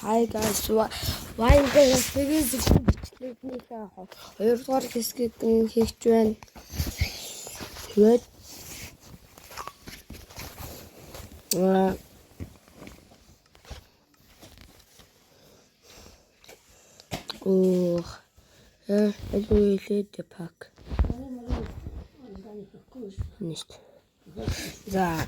Hi guys, Minecraft бичлэгнийхээ хоёрдугаар хэсгийг хийх байна. Тэгээд пак. Nicht. За. За.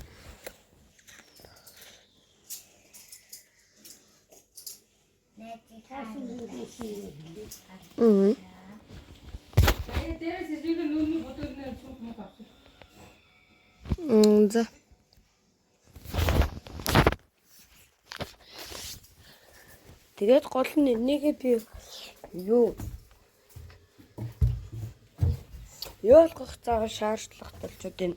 Тэгээд гол нь энийгээ би юу болгох цааш шаардлага болж байна.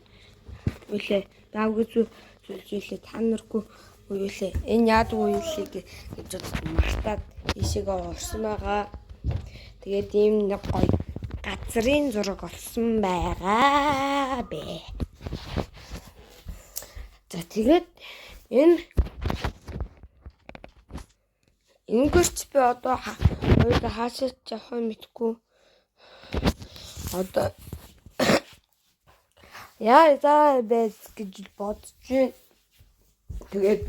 Үлээ даагүй зүйлээ та наргүй үлээ энэ яадгүй үлээ гэж мартаад ишээгээ орсон байгаа. Тэгээд ийм нэг гоё газрын зураг олсон байгаа бэ. За тэгээд Энгэрч би одоо хоёул хаашаа явах юм мэдгүй. Одоо яа за бэс гэж бодож байна. Тэгээд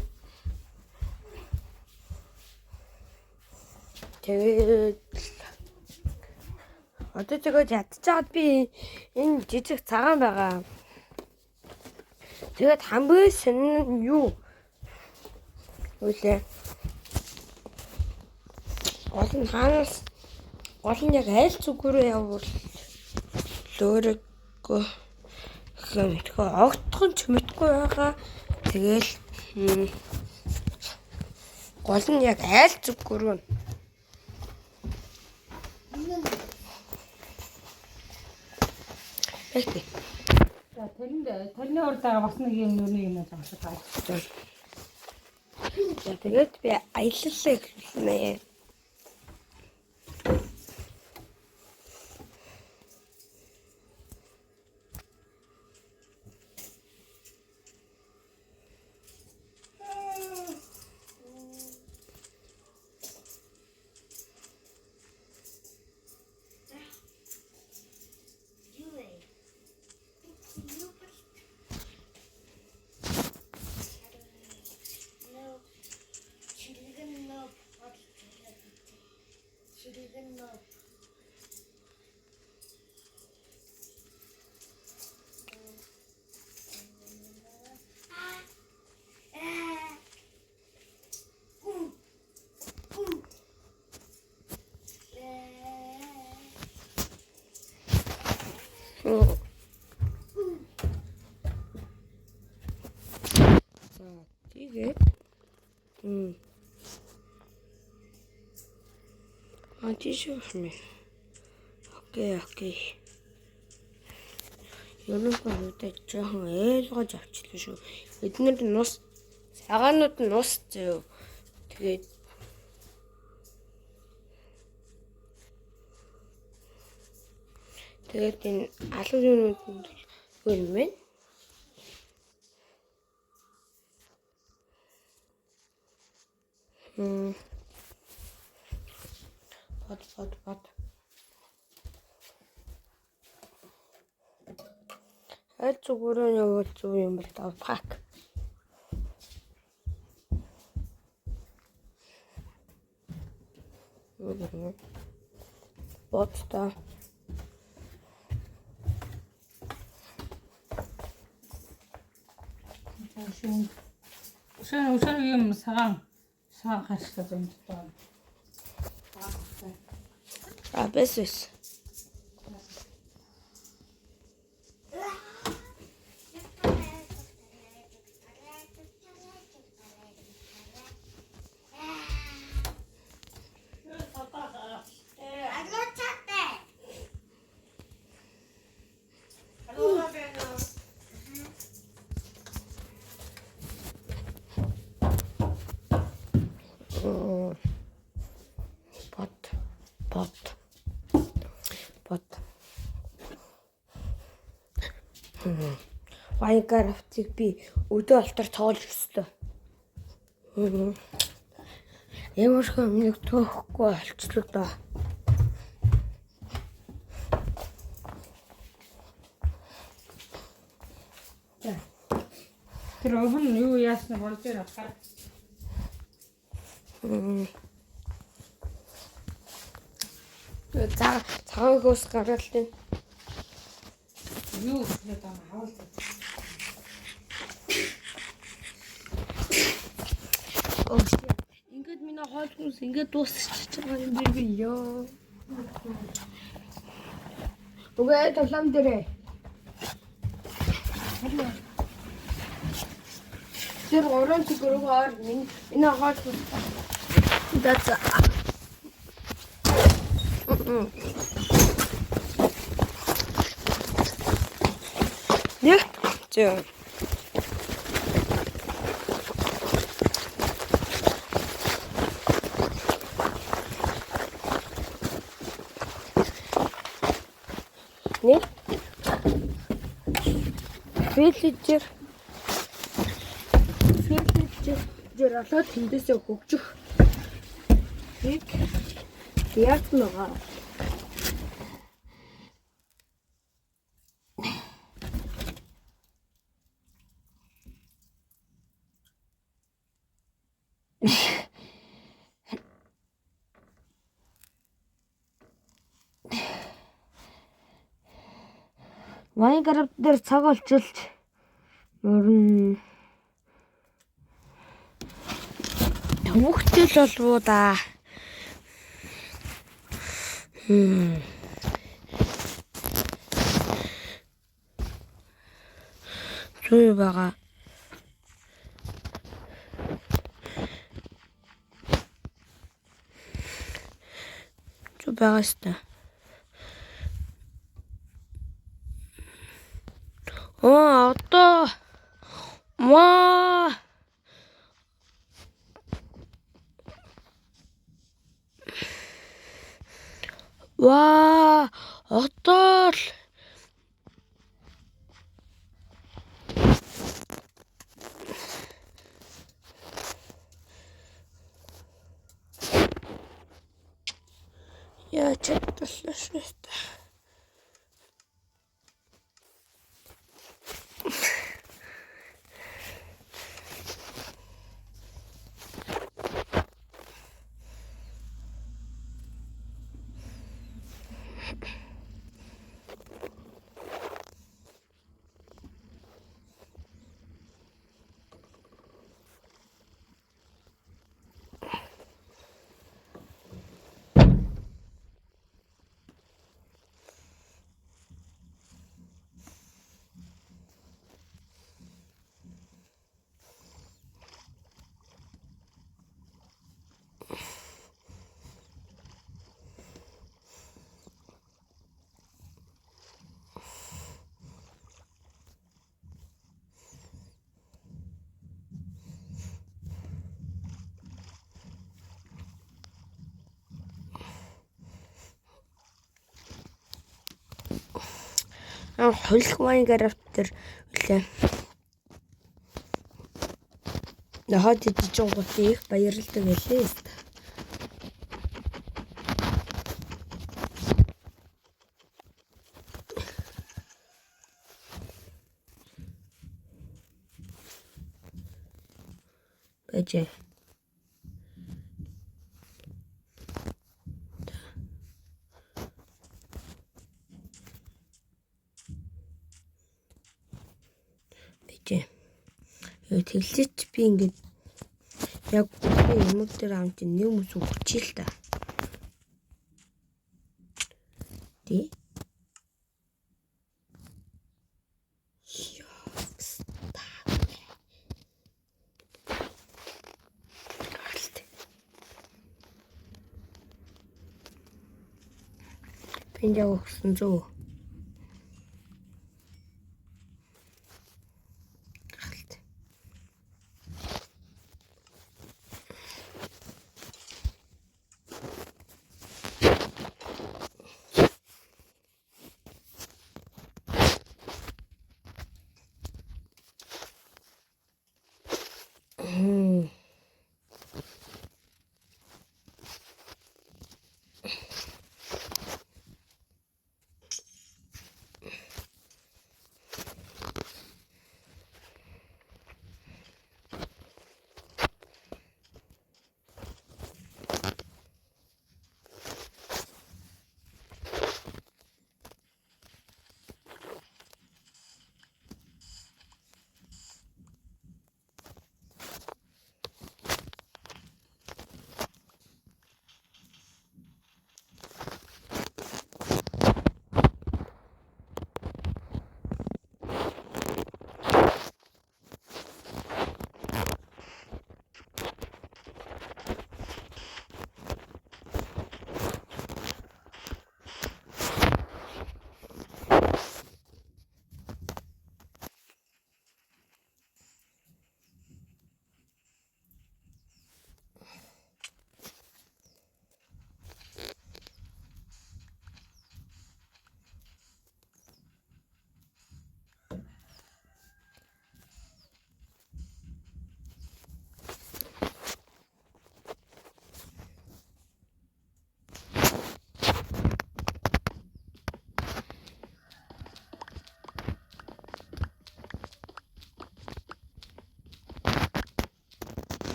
одоо тэгээд ядчихад би энэ жижиг цагаан байгаа. Тэгээд хамгийн шинэ нь юу? Үлээ. Гол нь яг аль зүгээрээ явбал лөөрөгөө хэмэтгэв огтхон ч мэдгүй байгаа. Тэгэл гол нь яг аль зүгээрээ Эхтэй. За тэрний урдаа бас нэг юм нүрийг нэ зогсож байгаа. За тэгээд би аяллаа эхлүүлнэ. Тэгээд тийшээ. Окей. Ерөнхийдөө хөвдөж жоохон ээлгож авчлаа шүү. Эднэр цагаанууд нь нус зөө. Тэгээд энэ алуу юунууд нь юу юм бэ? Бод. Аль зүгээрээ явбал зүг юм бол тав пак. Бодтой. Шөн юм сагаан харштай юм даа. Бэсэс. Minecraft-ыг би өдөө алтар тоглох ёстой. Ямархаа минийг төөхгүй олчлоо доо. Тэр өвн юу яасна бол тэр атгар. Цагаан хөөс гаргалтай. Юу гэдэг юм хаалт. Ингээд миний хоол хүнс ингээд дуусчихж байгаа юм би ёо. Угээ тоглоом дээрээ. Тэр оранж гөрөөр миний хоол хүнс. That's Нэг зөө. Нэг Виллежер олоод тэндээсээ хөгжих. Нэг яг нөгөө Майнкрафт дээр цаг олчилж нөрн төвөгтэй л болов уу да. Зүй байгаа. Зүй байгаа шүү. Одоо одоо л яа чадлаа шүү. Хөлх Майнкрафт дээр үлээ. Нахад идэж байгаа их баярлалтай байлээ. Бэжэ. Тэглэж би ингээд яг юм дээр амт нэг хүмүүс өгчээ л та. Тэ. Пинжаа өгсөн зөө.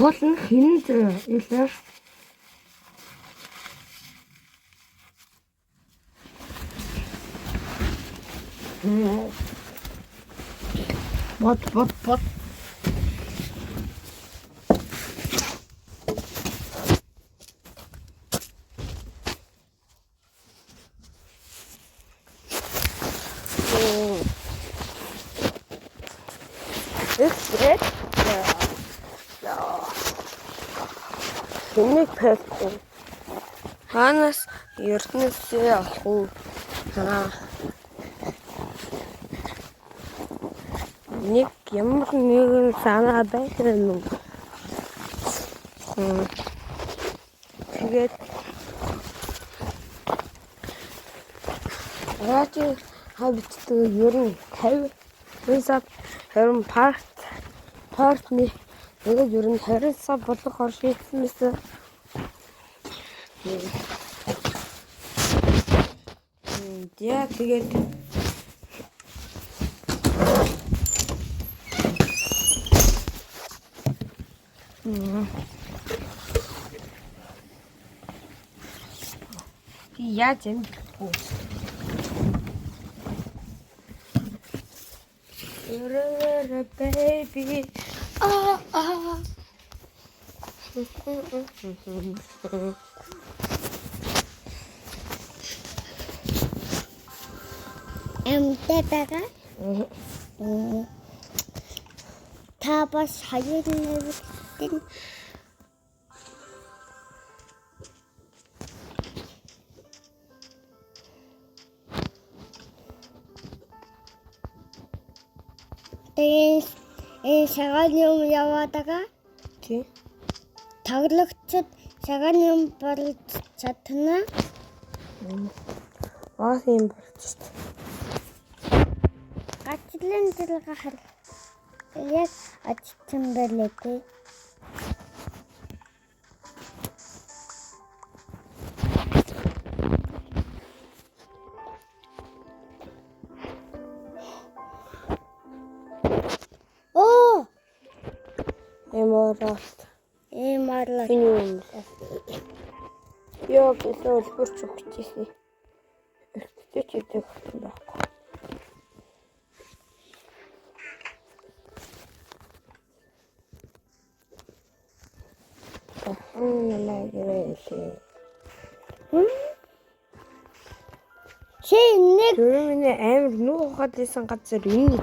Гол нь хинд илэр бот Эсрэг хинэг 패хгүй хаанаас ертөнцөө авах уу нэг ямар нэгэн санаа байсан юм. Тэгээд радио хавцдаг ер нь 50 сар харин партны тэгээд ер нь 20 сар болох оршихмээс яа тэгээд яаж юм бэ? Baby. Тэбэга. Та бас хоёулаа шагааны юм яваадага тий тоглогчд шагааны юм болж чадна. Аа юм болж шүү. Гачлан зэрэг яг очсон байлээ тий. Эморлот. Юм. Яа гэсэн үлбэрч өгчихсэн. Эрттэй ч идэх юм байхгүй. Чи нэг Түрүүний амар нуухад исэн газар энэ.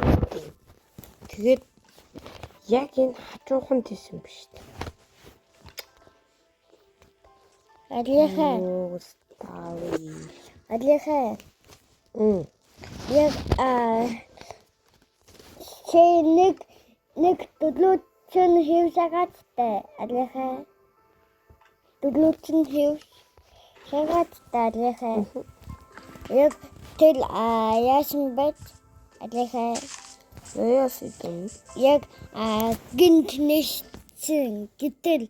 Тэгээд яг энэ хажуухан тийсэн биш үү? Алиха. Яг чи нэг төлөвчн хийвсагаатай. Алиха. Төлөвчн хийвсагаатай алиха. Яг тэл яасан бэ? Алиха. Яасан яг гинт нэшсэн гэтэл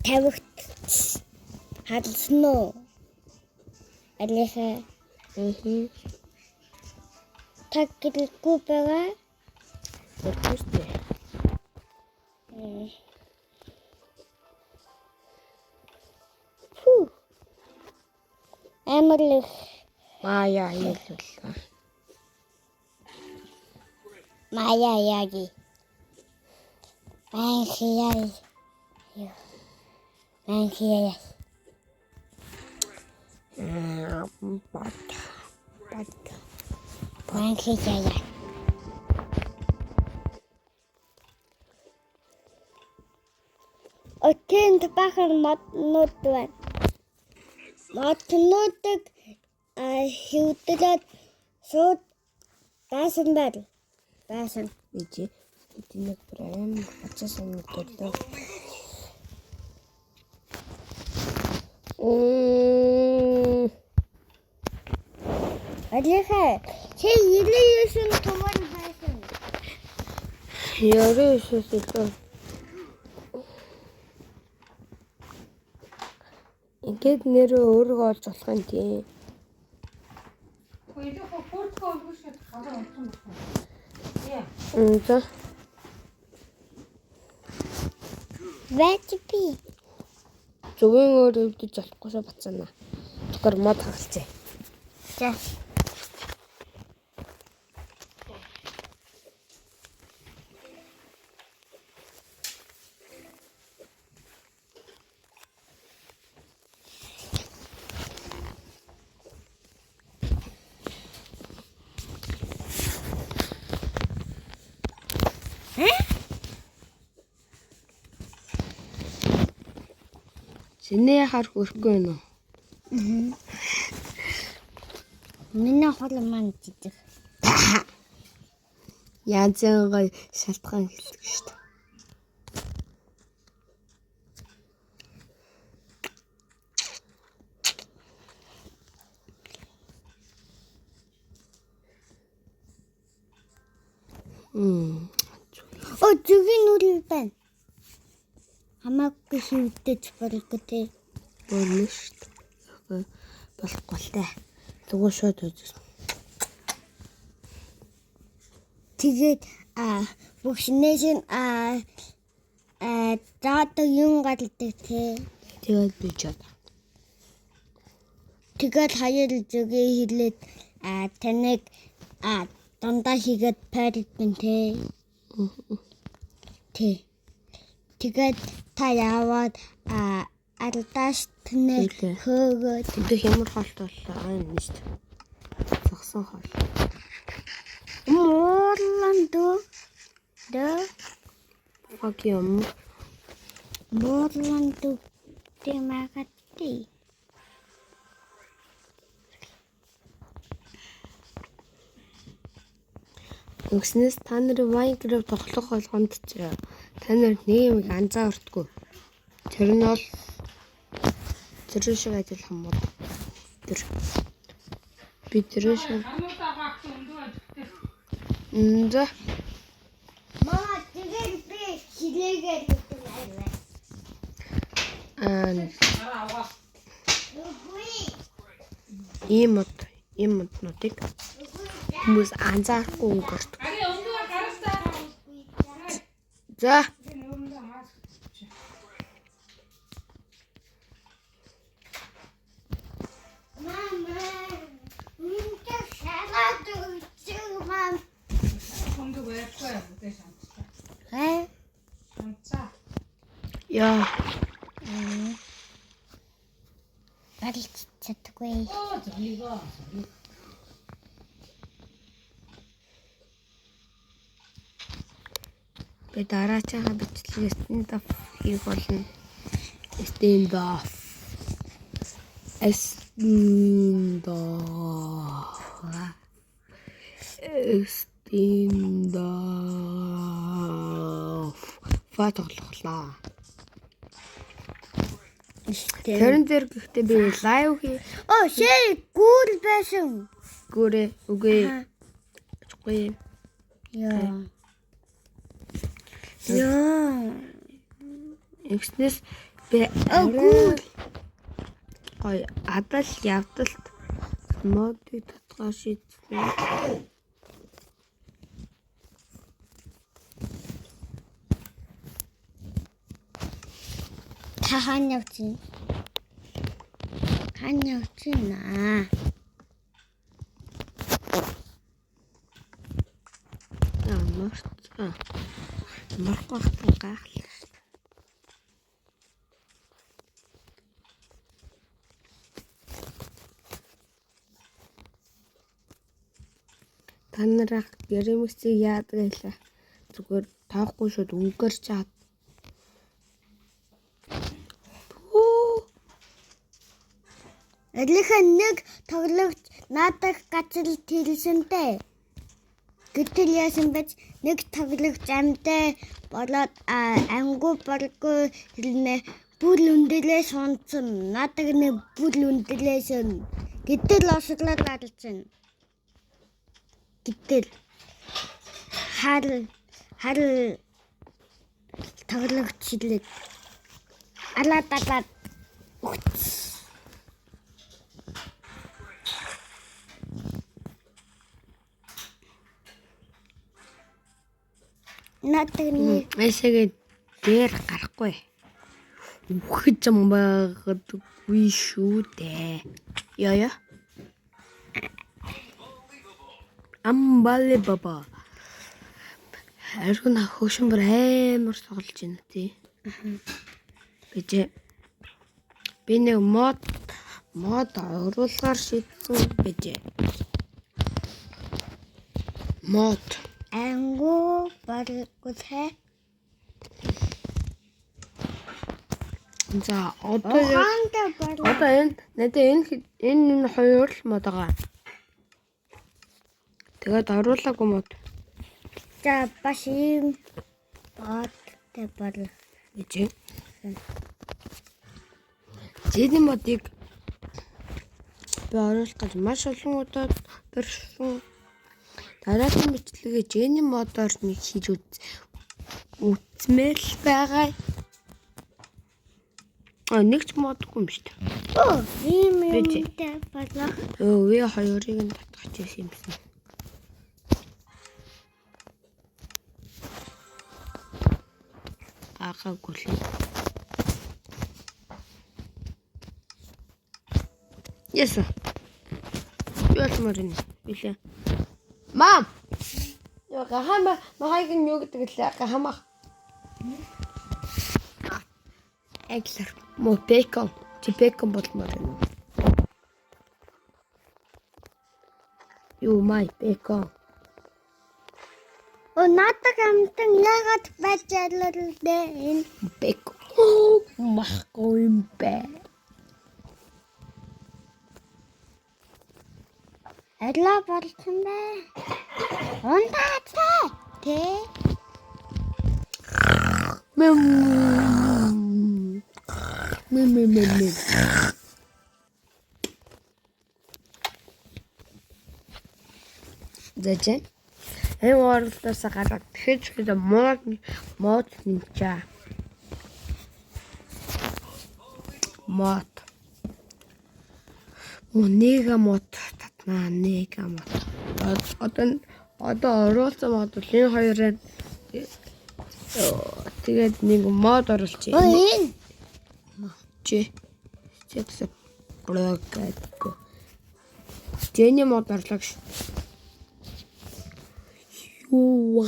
тавигт халсан уу? Алиха. Тагилгүй байгаа. Өчигтэй. Амарлах. Яа хэлээ. Мая яги. Манхияй. Бат. Манхияй. Өтөнд бахан моднууд байна. Моднуудыг хөвдөд шууд баасан байл. Баасан. Бижи. Тэнийг брэм бацсан төрлөө. Алиха чи 99 томор байсан. Яруу шүсэлээ. Ингээд нэрээ өөрөө олж болох юм тийм. Хөөе фортко өгөш гэдэг хараа унтсан байна. Яа. За. Вэчпи. Зөвхөн өөр өвдөж болохгүйсоо бацаана. Тэгэхээр мод хагалцъя. За. Синээ хар хөрөхгүй нөө. Миний хол маань жижиг. Янзын гой шалтгаан хэлдэг шүү дээ. Оо зүгийн нүрэл байна. Хамаагүй хөвдөж болго тий. Болно шүү дээ. Болохгүй л дээ. Зүгээр шууд үзсэн. Тэгээд бүгшнээс дата юм гаддаг тий. Тэгээд би чад. Тэгээд хаяр зүгээ хэлээд таныг дандаа хийгээд паритэн тий. Тий. Тэгээд та яваад алдаш тэнэг хөөгөөд Тэдэх ямар хоолт боллоо аа нэст. Загсан хоол. Морландо Фак юм. Морландо темагати. Өгснөөс та нарын Minecraft тоглох болгонд ч та нар нэг юм анзаардаггүй. Тэр нь бол тэр шиг ажил хамууд. Тэр би тэр шиг Хамуудаа гахт өндөө ажигтэй. За Мама тэгээд би хилээгээд байна. Хараа аваа. ийм моднуудыг хүмүүс анзаарахгүй өнгөрт. Ари өндөө гарастаа. За Энэ өндөө хаас. Мама минь шалаад үчигмам. Өндөө байхгүй юм шантаа. Шантаа. яа Барилж чадахгүй. Оо золиго. би дараачаа бичлэг stand up хийх болно. Stand up. Фотоглохлаа. Тэрэн дээр гэхдээ би лайв хий. Оо шээ гүйл байсан. Гүрээ үгүй. Чгүй. Яа. Экснес би гой адал явдалт модыг татгаа шийдсэн. Хаан явчихна. Мархахтай гахлаа. Танарах гэрэмэгцийг яадаг байлаа. Зүгээр таахгүй шууд өнгөр чаад. Алиха нэг тоглогч наадах гацал тэрсэнтэй. Гэтэл яасан бач нэг тоглогч амтай болоод ангу баргүй хэлнэ бүл өндөрлөө сонцсон. Надаг нэг бүл өндөрлөөсөн. Гэтэл осглоод гаралцсан. Гэтэл хар тоглогч хэлээд алаад надаг нэг Эсэгээ дээр гарахгүй. Үхэж юм байгадгүй шүү дээ. Яа. Unbelievable. Харин хөшин бүр амар тоглож байна тий. Би нэг мод оруулахар шийдсэн бэж. Мод ангу баргүй тэ. За одоо энэ хоёр л мод байгаа. Тэгээд оруулаагүй мод. За бас юм бат тэбэр. Эцэг. Зэний модыг би оруулах гэж маш олон удаа төрсөн. Дараагийн бичлэгээ Jenny модоор нэг хийж үзмэл байгаа. Нэг ч модгүй юм шүү дээ. Ийм юмтай болоо. Ви хоёрыг нь татгах гэсэн юм байна. Агаагүй л. Яса. Ясмарин. Билээ. Мам. Яга хама махайг нь юу гэдэг лээ хамах. Эглэр. Мо бекон. Чи бекон болмоор юм. Юу май бекон. Надаг амтан ягаад байж аллаа энэ Бекон. Махгүй юм бэ. алла болсон бэ. Ундаатай. Тэ. Мэм. Зэжэ. Энэ орлоос гараад тэгэхээр мод нэмчээ. Мод. Нега мод татнаа нега мод. Одоо оруулсан мод бол энэ хоёроо тэгээд нэг мод оруулчих. Энэ Чи секс блокадко. Jenny мод орлоо гэж. Юу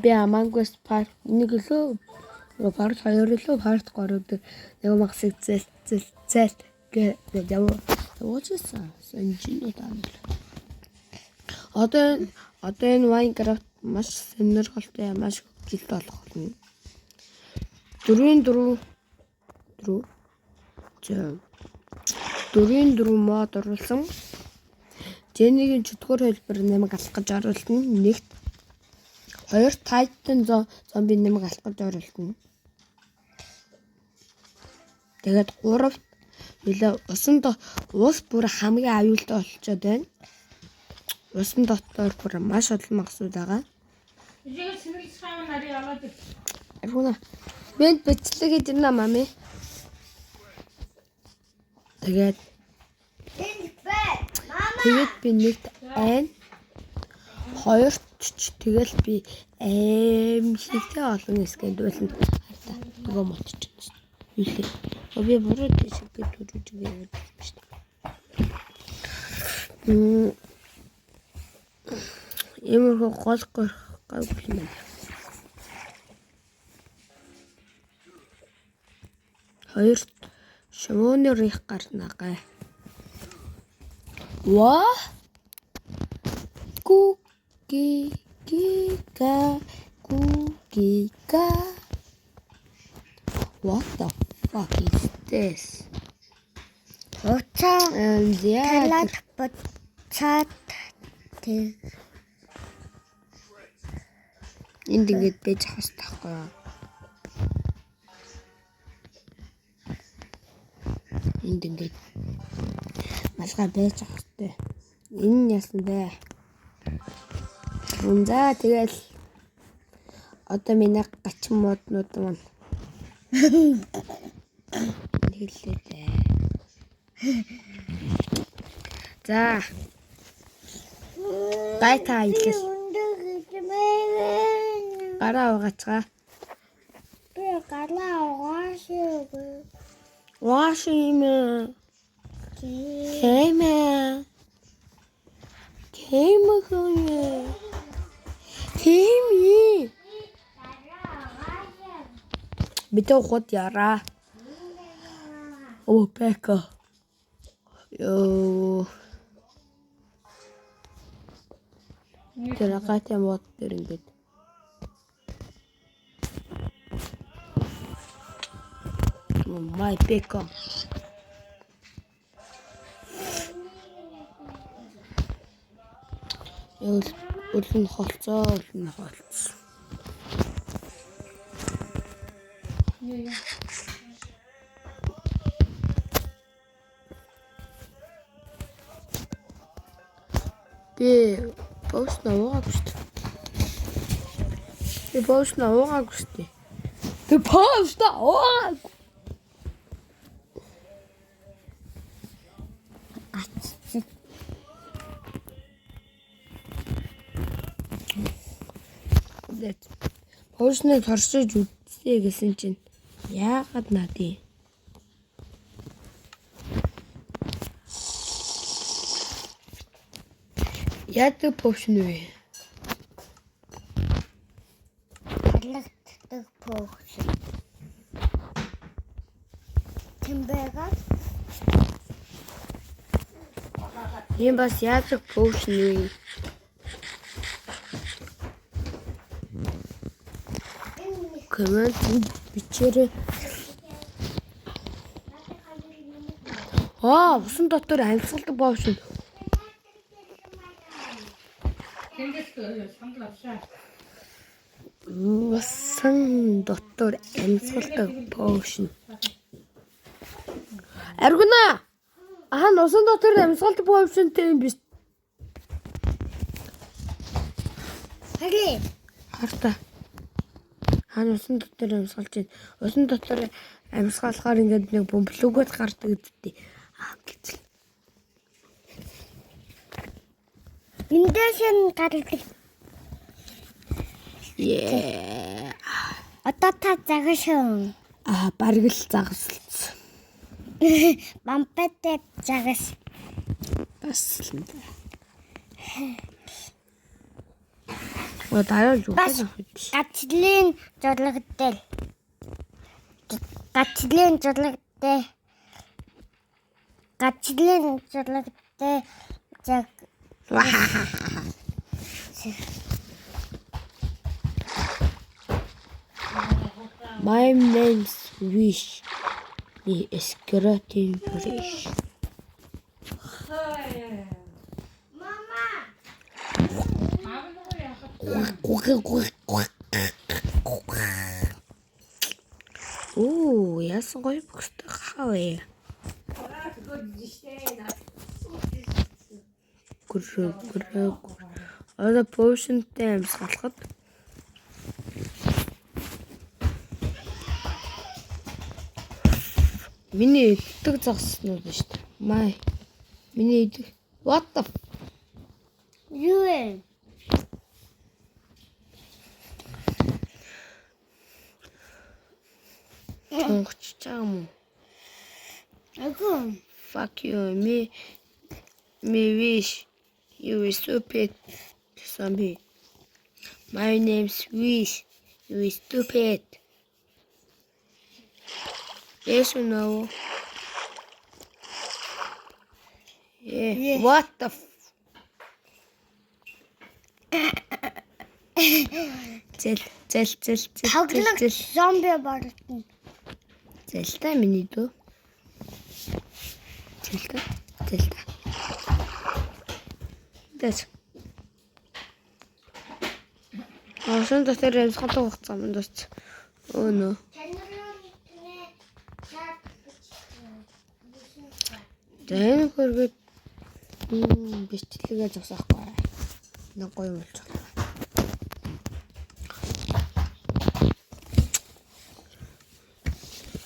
би амангус парк нэг лөө парк хоёр лөө парк город нэг магсыг зэл гэж яваа. Уучсан сонжин удаа. Одоо энэ Minecraft маш сонирхолтой маш гэлт болох болно. 4 мод оруулсан. Jenny-гийн чөтгөр хэлбэр нэмэг алах гэж оруулсан. Нэгт 2 Titan зомби нэмэг алах гэж оруулсан. Тэгээд 3-т ус бүр хамгийн аюултай болчиход байна. Усан дотор бүр маш олон магсууд байгаа. Жигээ сэнэл саав нарыг аваад ир. Аргуна. Бэнд бичлэг хийж байна мами. Тэгээд би нэгт айн 2-т ч тэгэл би хилтэй олон скэнд болно. Хата нөгөө мотч байна шүү дээ. Би бүрээ шиг төрөж яваад байна шүү дээ. Эмэрхүү гол гайгүй юм байна. Хоёрт шөнөөр их гарна гай. Ваа? Cookie. What the fuck is this? Уцаа And yeah. талаад буцаад тэг. Энд ингэж бэж хас тахгүй юу? Энд ингэж малгай бэж хастай. Энэ нь яасан бэ? За тэгэл одоо миний гачин моднууд маань хэллээ дээ. За. Гайта хэлээс. Гараа угаацгаа. Би гараа угаашгүй. Washing Came. Битүү хот яра. Оо пека. Ёо. Тэр гатя мод тэр ингэж. My peka. Улын холцоо. Би пост наваагүй шүү дээ. Посныг хорсож үзье гэсэн чинь яагаад надий? Яадаг пост вэ? Халагддаг пост. Тэмбэга Ийм бас яадаг пост вэ? Коммент бичээрэй. Усан дотор амьсгалдаг пост. Тэндээс санал авшаа. Усан дотор амьсгалдаг пост. Аргуна. Усан дотор амьсгалдаг посттэй юм биш. хари. Харта. Усан дотор амьсгалж байна. Усан дотор амьсгалахаар ингээд нэг бөмбөлөгөөд гардаг гэдэг. Гэтэл. Эндээс нь гардаг. Yeah. Одоо та загашгүй. Бараг л загасалцсан. Бампэт загас. Бас л. Дараа юу гэж Гачлын зурлагтай. Заг. My name's Wish. Ni Eskratin Wish. Оо, яасан гоё бөхтэй хаваа. Гүрэг. Одоо potion-тэй амьсгалахад миний иддэг загснууд ба шүү дээ. Миний иддэг. What the Юу вэ? Онгоч чам. Агуу. Fuck you, me Wish. You is stupid. Zombie. My name's Wish. You is stupid. Yes or no? Yeah. Yes. What the Зэл. Тоглох зомби болтон. Зэлтэй миний дүү. Зэлтэй. Дэс. Ошон дотор ямсгалаа хугацаа юм дууц. Өө нөө. Тэн хөргөд бичлэгээ зогсохгүй. Нэг гоё болж байна.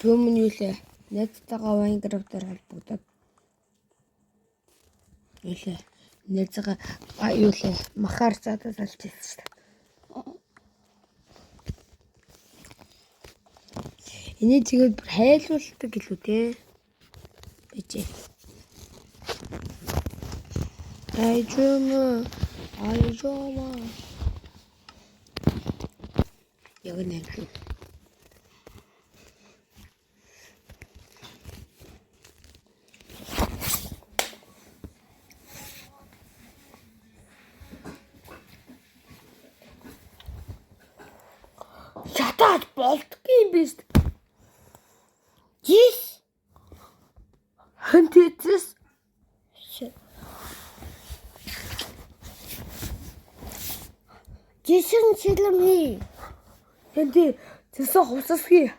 Төмөн юу лээ? Найзтайгаа Minecraft-аар холбогдоод. Юу лээ? Найзгаа юу лээ? Махаар цаадаа салж ирсэн шүү дээ. Энийг тэгээд бүр хайлуулдаг гэлүү те. Бичээ. Айжома. Яг нэг. Шатаад болдгийн биз. Жис. Хэнтэйс. Жисэн чилэмий. Хэнтэй зэсэ хувцасгий.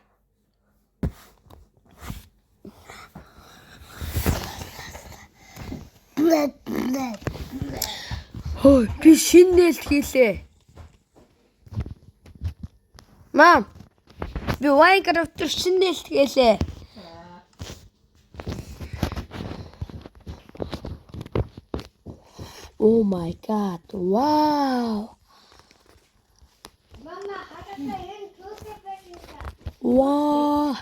Хөөе, би шинэ нээлт хийлээ. Мам. Би Minecraft-ээр шинэ нээлт хийлээ. Oh my god. Wow. Мама хатаа энэ түүхээ байсан. Wow.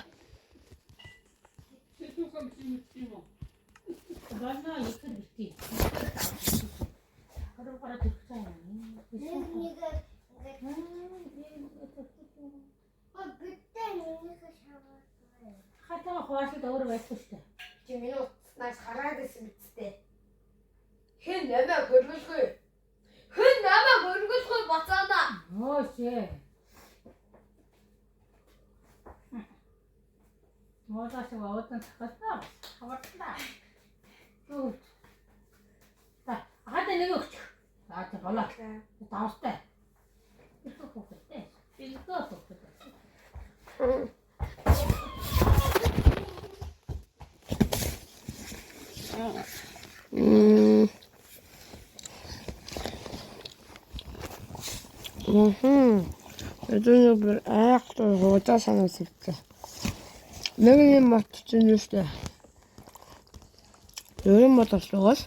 Хатаа хаваасд өөр байсан шүү дээ. Чи миний утаснаас хараад байсан үсттэй. Хэн намайг хөргөлгүй. Бацаана. Өөшөө. Моодаш ваотан цахалтаа. Хаваатаа. Түр. Та хатаа нэг өгч. За та болоо. Таастай. Ирэх хөөтэй. Билдээ хөөтэй. Это бүр айхтар хуудаа санагдсан. Нэг юм матчин юу штэ. Ерөн мотослогол.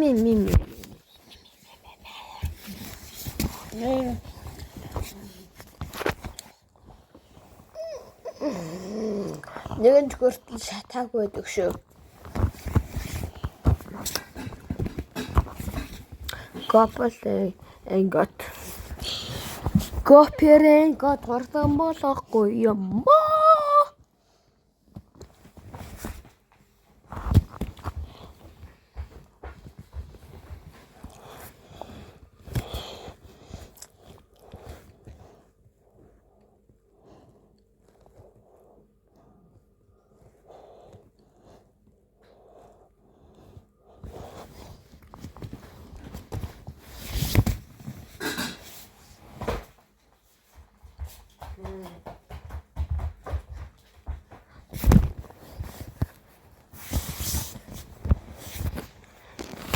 Ми. Нэгэн төгөртөл шатаагүй байдаг шүү. Гоперэн гот хурдан болохгүй юм.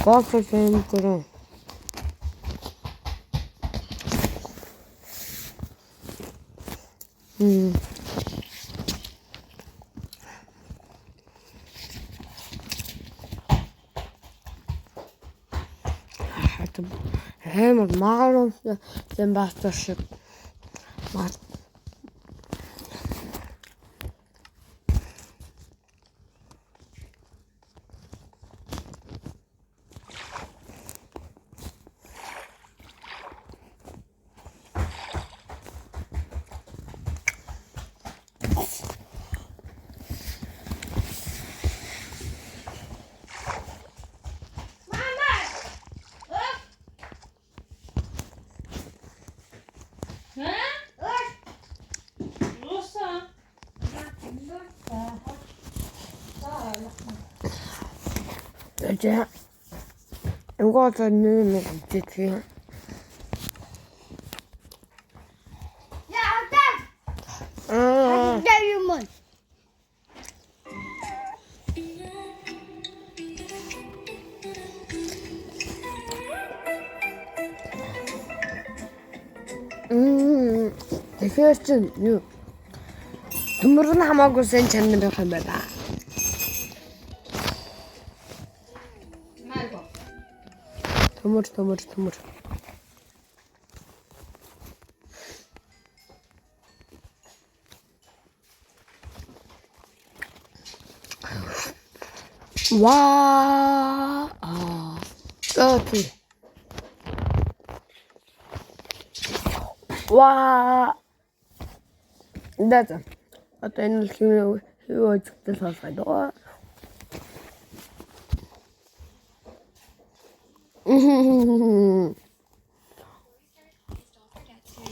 Гоперэн гэрэн. Магаron Зембастер шиг Dạ, em có cho nên mình chết kia. Diamond. Тэгэхээр чинь юу? Төмөр нь хамаагүй сайн чанар байх юм байна. Төмөр. Ваа. Окей. Ваа. Дата. Одоо энэ л юу ажигтай сонсгоо доо.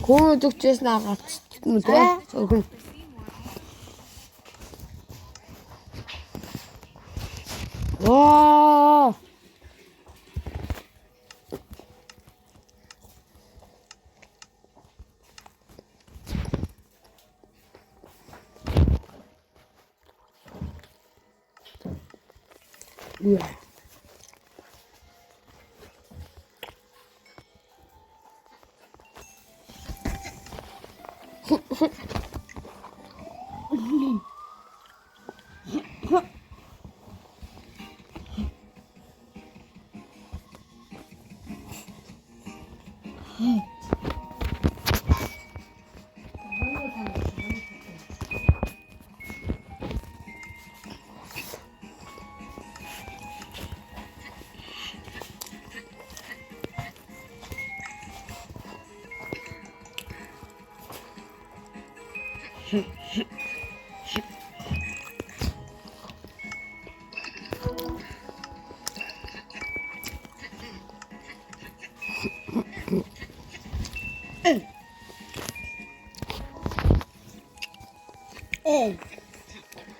Кому дөгчээс наагаад юм даа. Ваа. Yeah.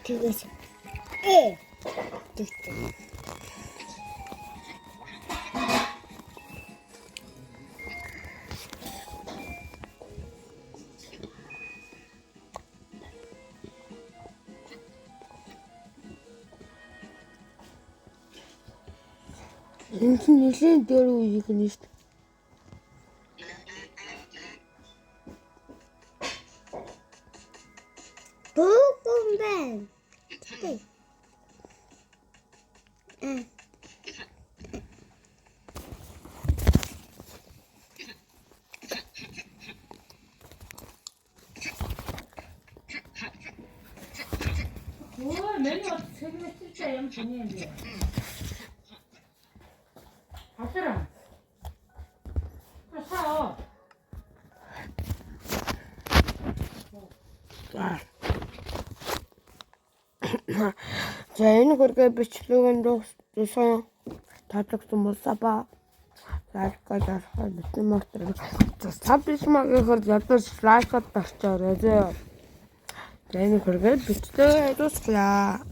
Тэгээс. Энэ чинь нэлийн дээр үеиг нь шүү дээ. Бүүгүн. Миний бод сегменттэй юм чиний юм бэ? Хасараа. Хасаа. За энэ хөргөө бичлэгэн дууссан таатагсан болсаа лайкад арах битэн мартер. Сабис магийнхэр ядаж лайкад барчаарай зөө. За энэ хөргөө бичлэгээ дуусглаа.